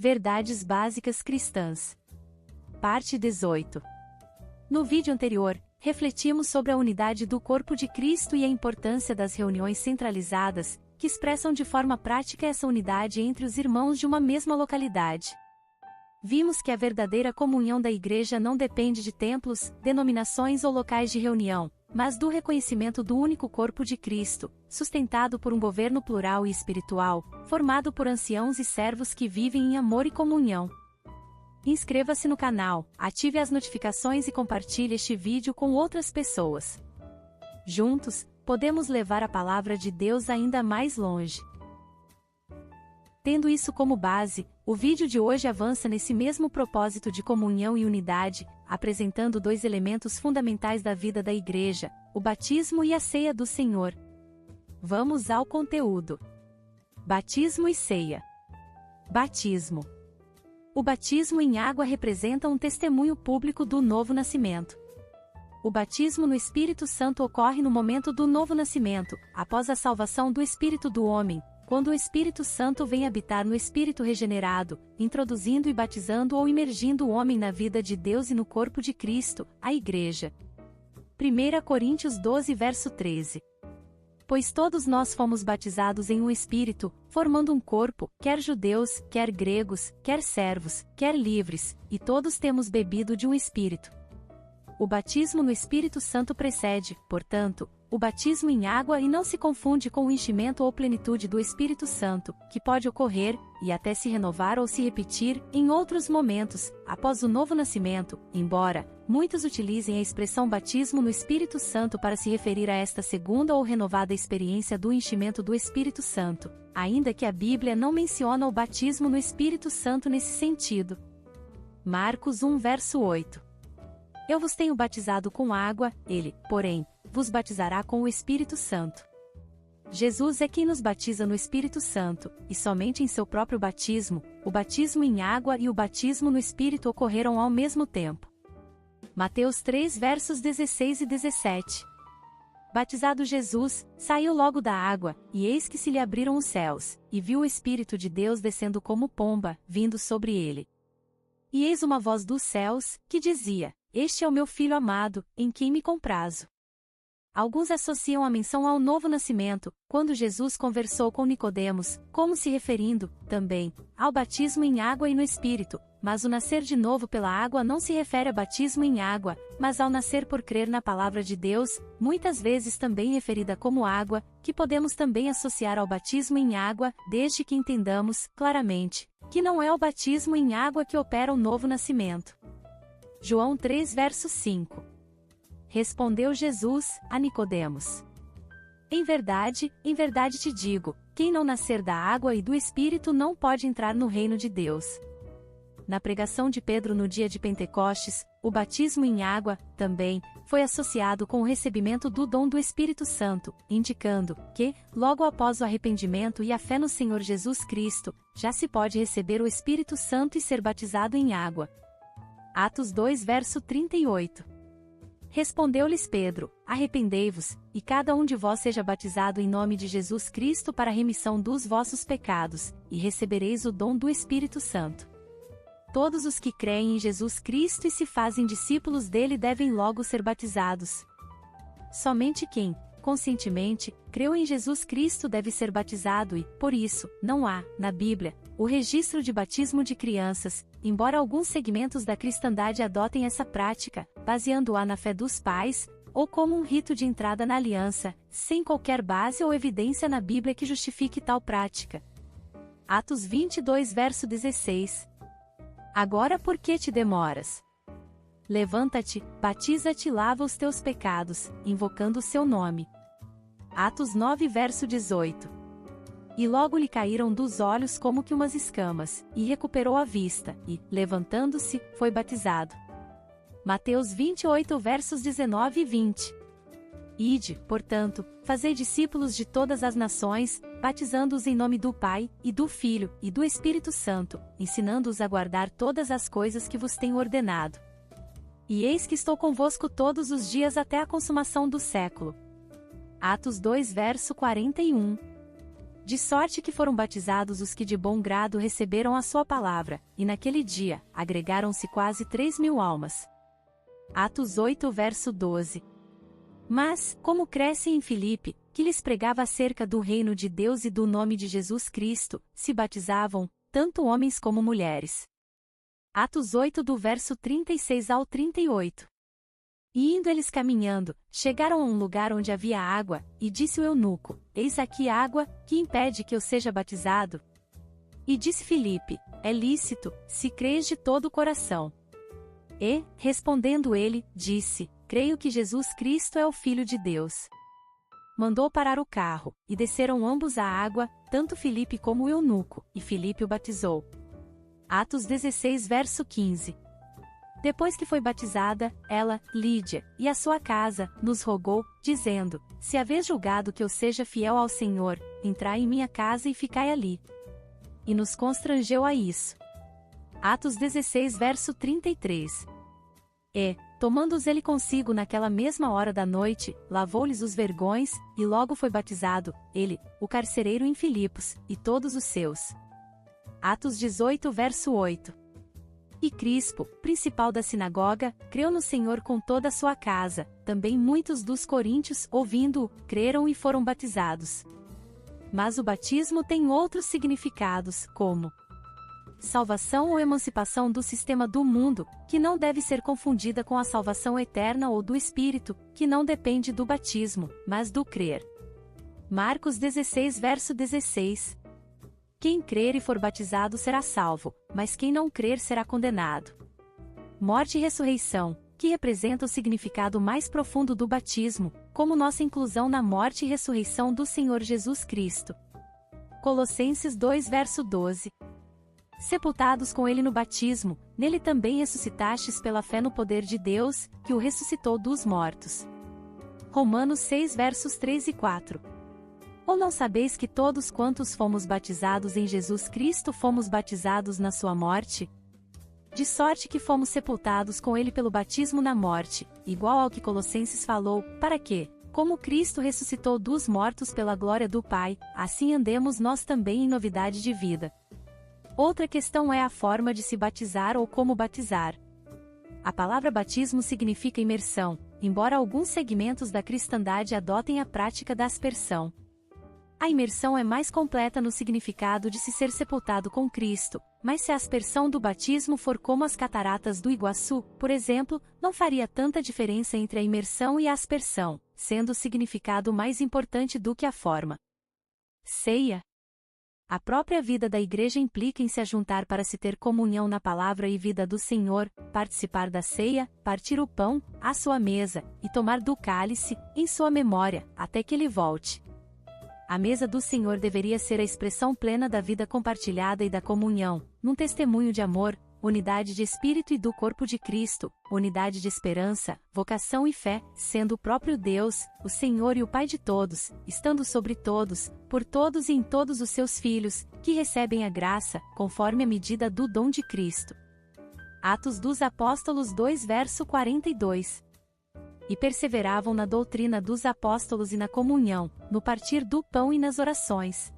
Verdades básicas cristãs. Parte 18. No vídeo anterior, refletimos sobre a unidade do corpo de Cristo e a importância das reuniões centralizadas, que expressam de forma prática essa unidade entre os irmãos de uma mesma localidade. Vimos que a verdadeira comunhão da Igreja não depende de templos, denominações ou locais de reunião, mas do reconhecimento do único corpo de Cristo, sustentado por um governo plural e espiritual, formado por anciãos e servos que vivem em amor e comunhão. Inscreva-se no canal, ative as notificações e compartilhe este vídeo com outras pessoas. Juntos, podemos levar a palavra de Deus ainda mais longe. Tendo isso como base, o vídeo de hoje avança nesse mesmo propósito de comunhão e unidade, apresentando dois elementos fundamentais da vida da Igreja, o batismo e a ceia do Senhor. Vamos ao conteúdo. Batismo e ceia. Batismo. O batismo em água representa um testemunho público do novo nascimento. O batismo no Espírito Santo ocorre no momento do novo nascimento, após a salvação do espírito do homem, quando o Espírito Santo vem habitar no espírito regenerado, introduzindo e batizando ou imergindo o homem na vida de Deus e no corpo de Cristo, a Igreja. 1 Coríntios 12 verso 13. Pois todos nós fomos batizados em um espírito, formando um corpo, quer judeus, quer gregos, quer servos, quer livres, e todos temos bebido de um espírito. O batismo no Espírito Santo precede, portanto, o batismo em água e não se confunde com o enchimento ou plenitude do Espírito Santo, que pode ocorrer, e até se renovar ou se repetir, em outros momentos, após o novo nascimento, embora muitos utilizem a expressão batismo no Espírito Santo para se referir a esta segunda ou renovada experiência do enchimento do Espírito Santo, ainda que a Bíblia não menciona o batismo no Espírito Santo nesse sentido. Marcos 1 verso 8. Eu vos tenho batizado com água, ele, porém, vos batizará com o Espírito Santo. Jesus é quem nos batiza no Espírito Santo, e somente em seu próprio batismo, o batismo em água e o batismo no Espírito ocorreram ao mesmo tempo. Mateus 3 versos 16 e 17. Batizado Jesus, saiu logo da água, e eis que se lhe abriram os céus, e viu o Espírito de Deus descendo como pomba, vindo sobre ele. E eis uma voz dos céus, que dizia: Este é o meu Filho amado, em quem me comprazo. Alguns associam a menção ao novo nascimento, quando Jesus conversou com Nicodemos, como se referindo, também, ao batismo em água e no Espírito, mas o nascer de novo pela água não se refere a batismo em água, mas ao nascer por crer na palavra de Deus, muitas vezes também referida como água, que podemos também associar ao batismo em água, desde que entendamos, claramente, que não é o batismo em água que opera o novo nascimento. João 3 verso 5. Respondeu Jesus a Nicodemos: em verdade te digo, quem não nascer da água e do Espírito não pode entrar no reino de Deus. Na pregação de Pedro no dia de Pentecostes, o batismo em água, também, foi associado com o recebimento do dom do Espírito Santo, indicando que, logo após o arrependimento e a fé no Senhor Jesus Cristo, já se pode receber o Espírito Santo e ser batizado em água. Atos 2 verso 38. Respondeu-lhes Pedro: arrependei-vos, e cada um de vós seja batizado em nome de Jesus Cristo para a remissão dos vossos pecados, e recebereis o dom do Espírito Santo. Todos os que creem em Jesus Cristo e se fazem discípulos dele devem logo ser batizados. Somente quem, conscientemente, creu em Jesus Cristo deve ser batizado e, por isso, não há, na Bíblia, o registro de batismo de crianças, embora alguns segmentos da cristandade adotem essa prática, baseando-a na fé dos pais, ou como um rito de entrada na aliança, sem qualquer base ou evidência na Bíblia que justifique tal prática. Atos 22 verso 16. Agora por que te demoras? Levanta-te, batiza-te e lava os teus pecados, invocando o seu nome. Atos 9 verso 18. E logo lhe caíram dos olhos como que umas escamas, e recuperou a vista, e, levantando-se, foi batizado. Mateus 28 versos 19 e 20. Ide, portanto, fazei discípulos de todas as nações, batizando-os em nome do Pai, e do Filho, e do Espírito Santo, ensinando-os a guardar todas as coisas que vos tenho ordenado. E eis que estou convosco todos os dias até a consumação do século. Atos 2 verso 41. De sorte que foram batizados os que de bom grado receberam a sua palavra, e naquele dia, agregaram-se quase 3.000 almas. Atos 8 verso 12. Mas, como crescem em Filipe, que lhes pregava acerca do reino de Deus e do nome de Jesus Cristo, se batizavam, tanto homens como mulheres. Atos 8 do verso 36 ao 38. E indo eles caminhando, chegaram a um lugar onde havia água, e disse o eunuco, eis aqui água, que impede que eu seja batizado? E disse Filipe, é lícito, se crês de todo o coração. E, respondendo ele, disse, creio que Jesus Cristo é o Filho de Deus. Mandou parar o carro, e desceram ambos à água, tanto Filipe como o eunuco, e Filipe o batizou. Atos 16 verso 15. Depois que foi batizada, ela, Lídia, e a sua casa, nos rogou, dizendo, se haveis julgado que eu seja fiel ao Senhor, entrai em minha casa e ficai ali. E nos constrangeu a isso. Atos 16 verso 33. E, tomando-os ele consigo naquela mesma hora da noite, lavou-lhes os vergões, e logo foi batizado, ele, o carcereiro em Filipos, e todos os seus. Atos 18 verso 8. E Crispo, principal da sinagoga, creu no Senhor com toda a sua casa, também muitos dos coríntios, ouvindo-o, creram e foram batizados. Mas o batismo tem outros significados, como salvação ou emancipação do sistema do mundo, que não deve ser confundida com a salvação eterna ou do Espírito, que não depende do batismo, mas do crer. Marcos 16 verso 16. Quem crer e for batizado será salvo, mas quem não crer será condenado. Morte e ressurreição, que representa o significado mais profundo do batismo, como nossa inclusão na morte e ressurreição do Senhor Jesus Cristo. Colossenses 2 verso 12. Sepultados com ele no batismo, nele também ressuscitastes pela fé no poder de Deus, que o ressuscitou dos mortos. Romanos 6 versos 3 e 4. Ou não sabeis que todos quantos fomos batizados em Jesus Cristo fomos batizados na sua morte? De sorte que fomos sepultados com ele pelo batismo na morte, igual ao que Colossenses falou, para que, como Cristo ressuscitou dos mortos pela glória do Pai, assim andemos nós também em novidade de vida. Outra questão é a forma de se batizar ou como batizar. A palavra batismo significa imersão, embora alguns segmentos da cristandade adotem a prática da aspersão. A imersão é mais completa no significado de se ser sepultado com Cristo, mas se a aspersão do batismo for como as cataratas do Iguaçu, por exemplo, não faria tanta diferença entre a imersão e a aspersão, sendo o significado mais importante do que a forma. Ceia. A própria vida da Igreja implica em se ajuntar para se ter comunhão na palavra e vida do Senhor, participar da ceia, partir o pão, à sua mesa, e tomar do cálice, em sua memória, até que ele volte. A mesa do Senhor deveria ser a expressão plena da vida compartilhada e da comunhão, num testemunho de amor, unidade de espírito e do corpo de Cristo, unidade de esperança, vocação e fé, sendo o próprio Deus, o Senhor e o Pai de todos, estando sobre todos, por todos e em todos os seus filhos, que recebem a graça, conforme a medida do dom de Cristo. Atos dos Apóstolos 2 verso 42. E perseveravam na doutrina dos apóstolos e na comunhão, no partir do pão e nas orações.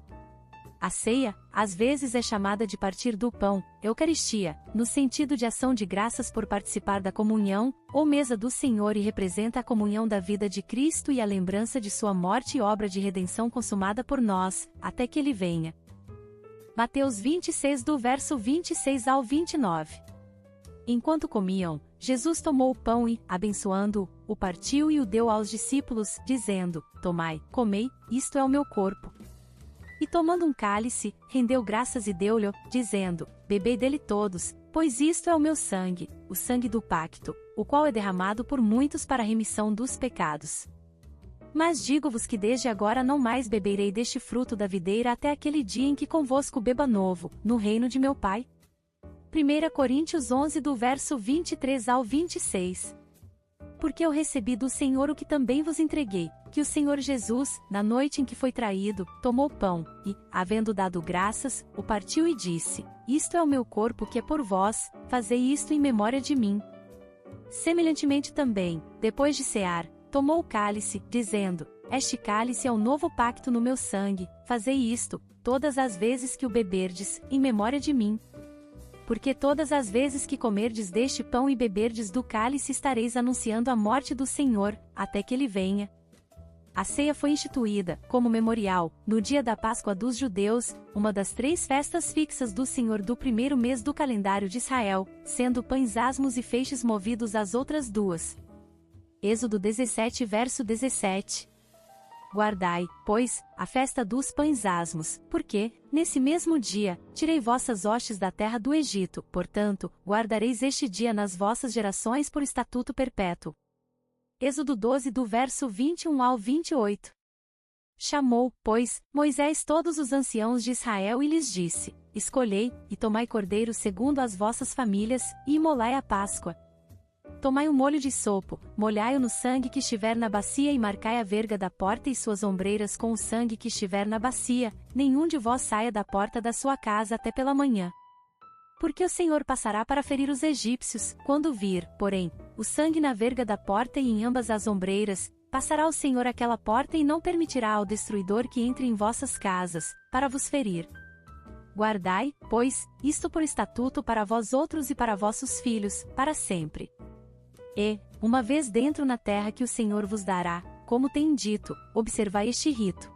A ceia, às vezes é chamada de partir do pão, Eucaristia, no sentido de ação de graças por participar da comunhão, ou mesa do Senhor e representa a comunhão da vida de Cristo e a lembrança de sua morte e obra de redenção consumada por nós, até que ele venha. Mateus 26 do verso 26 ao 29. Enquanto comiam, Jesus tomou o pão e, abençoando-o, o partiu e o deu aos discípulos, dizendo, tomai, comei, isto é o meu corpo. E tomando um cálice, rendeu graças e deu-lhe, dizendo, bebei dele todos, pois isto é o meu sangue, o sangue do pacto, o qual é derramado por muitos para a remissão dos pecados. Mas digo-vos que desde agora não mais beberei deste fruto da videira até aquele dia em que convosco beba novo, no reino de meu Pai. 1 Coríntios 11 do verso 23 ao 26. Porque eu recebi do Senhor o que também vos entreguei, que o Senhor Jesus, na noite em que foi traído, tomou pão, e, havendo dado graças, o partiu e disse, isto é o meu corpo que é por vós, fazei isto em memória de mim. Semelhantemente também, depois de cear, tomou o cálice, dizendo, este cálice é o novo pacto no meu sangue, fazei isto, todas as vezes que o beberdes, em memória de mim. Porque todas as vezes que comerdes deste pão e beberdes do cálice estareis anunciando a morte do Senhor, até que ele venha. A ceia foi instituída, como memorial, no dia da Páscoa dos judeus, uma das 3 festas fixas do Senhor do primeiro mês do calendário de Israel, sendo pães asmos e feixes movidos às outras 2. Êxodo 17 verso 17. Guardai, pois, a festa dos pães asmos, porque, nesse mesmo dia, tirei vossas hostes da terra do Egito, portanto, guardareis este dia nas vossas gerações por estatuto perpétuo. Êxodo 12 do verso 21 ao 28. Chamou, pois, Moisés todos os anciãos de Israel e lhes disse: Escolhei, e tomai cordeiro segundo as vossas famílias, e imolai a Páscoa. Tomai um molho de sopo, molhai-o no sangue que estiver na bacia e marcai a verga da porta e suas ombreiras com o sangue que estiver na bacia, nenhum de vós saia da porta da sua casa até pela manhã. Porque o Senhor passará para ferir os egípcios, quando vir, porém, o sangue na verga da porta e em ambas as ombreiras, passará o Senhor aquela porta e não permitirá ao destruidor que entre em vossas casas, para vos ferir. Guardai, pois, isto por estatuto para vós outros e para vossos filhos, para sempre. E, uma vez dentro na terra que o Senhor vos dará, como tem dito, observai este rito.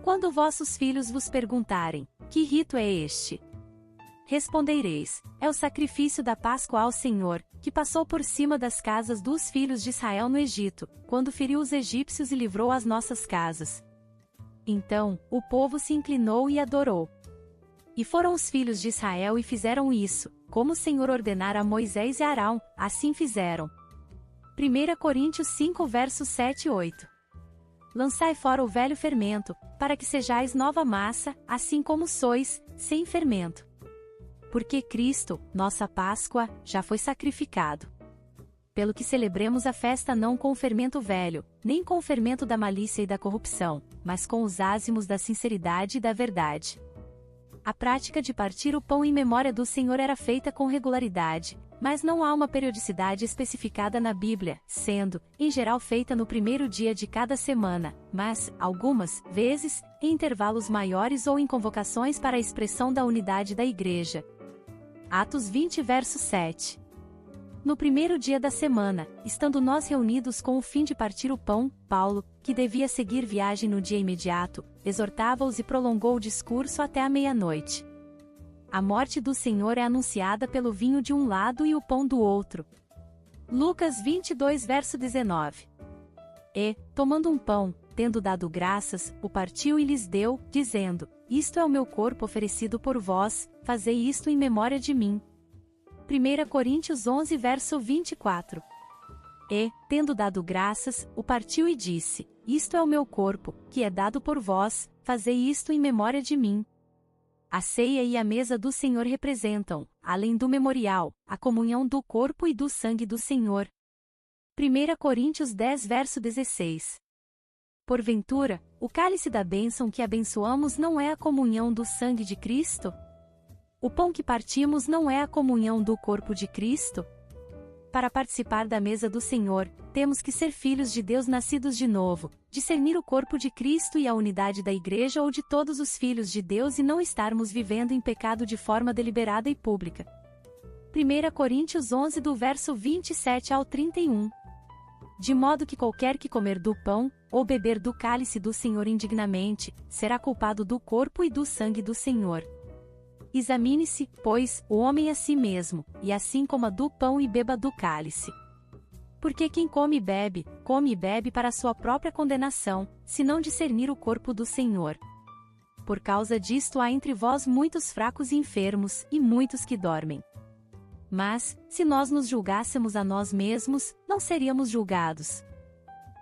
Quando vossos filhos vos perguntarem, que rito é este? Respondereis, é o sacrifício da Páscoa ao Senhor, que passou por cima das casas dos filhos de Israel no Egito, quando feriu os egípcios e livrou as nossas casas. Então, o povo se inclinou e adorou. E foram os filhos de Israel e fizeram isso, como o Senhor ordenara a Moisés e Arão, assim fizeram. 1 Coríntios 5 versos 7 e 8. Lançai fora o velho fermento, para que sejais nova massa, assim como sois, sem fermento. Porque Cristo, nossa Páscoa, já foi sacrificado. Pelo que celebremos a festa não com o fermento velho, nem com o fermento da malícia e da corrupção, mas com os ázimos da sinceridade e da verdade. A prática de partir o pão em memória do Senhor era feita com regularidade, mas não há uma periodicidade especificada na Bíblia, sendo, em geral, feita no primeiro dia de cada semana, mas, algumas vezes, em intervalos maiores ou em convocações para a expressão da unidade da Igreja. Atos 20 verso 7. No primeiro dia da semana, estando nós reunidos com o fim de partir o pão, Paulo, que devia seguir viagem no dia imediato, exortava-os e prolongou o discurso até a meia-noite. A morte do Senhor é anunciada pelo vinho de um lado e o pão do outro. Lucas 22 verso 19. E, tomando um pão, tendo dado graças, o partiu e lhes deu, dizendo: Isto é o meu corpo oferecido por vós, fazei isto em memória de mim. 1 Coríntios 11 verso 24. E, tendo dado graças, o partiu e disse: Isto é o meu corpo, que é dado por vós, fazei isto em memória de mim. A ceia e a mesa do Senhor representam, além do memorial, a comunhão do corpo e do sangue do Senhor. 1 Coríntios 10 verso 16. Porventura, o cálice da bênção que abençoamos não é a comunhão do sangue de Cristo? O pão que partimos não é a comunhão do corpo de Cristo? Para participar da mesa do Senhor, temos que ser filhos de Deus nascidos de novo, discernir o corpo de Cristo e a unidade da Igreja ou de todos os filhos de Deus e não estarmos vivendo em pecado de forma deliberada e pública. 1 Coríntios 11 do verso 27 ao 31. De modo que qualquer que comer do pão, ou beber do cálice do Senhor indignamente, será culpado do corpo e do sangue do Senhor. Examine-se, pois, o homem a si mesmo, e assim coma do pão e beba do cálice. Porque quem come e bebe para sua própria condenação, se não discernir o corpo do Senhor. Por causa disto há entre vós muitos fracos e enfermos, e muitos que dormem. Mas, se nós nos julgássemos a nós mesmos, não seríamos julgados.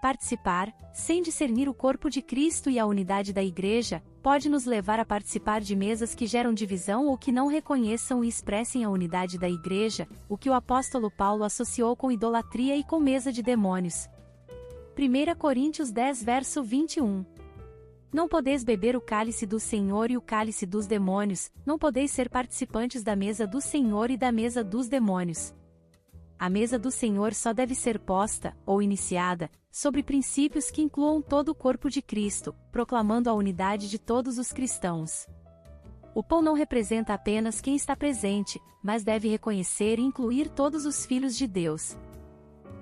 Participar, sem discernir o corpo de Cristo e a unidade da Igreja, pode nos levar a participar de mesas que geram divisão ou que não reconheçam e expressem a unidade da Igreja, o que o apóstolo Paulo associou com idolatria e com mesa de demônios. 1 Coríntios 10 verso 21. Não podeis beber o cálice do Senhor e o cálice dos demônios, não podeis ser participantes da mesa do Senhor e da mesa dos demônios. A mesa do Senhor só deve ser posta, ou iniciada, sobre princípios que incluam todo o corpo de Cristo, proclamando a unidade de todos os cristãos. O pão não representa apenas quem está presente, mas deve reconhecer e incluir todos os filhos de Deus.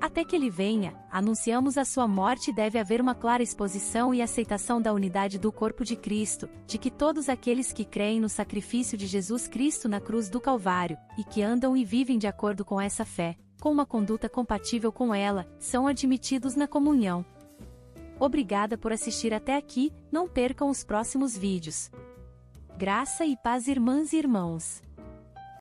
Até que ele venha, anunciamos a sua morte e deve haver uma clara exposição e aceitação da unidade do corpo de Cristo, de que todos aqueles que creem no sacrifício de Jesus Cristo na cruz do Calvário, e que andam e vivem de acordo com essa fé, com uma conduta compatível com ela, são admitidos na comunhão. Obrigada por assistir até aqui, não percam os próximos vídeos. Graça e paz, irmãs e irmãos.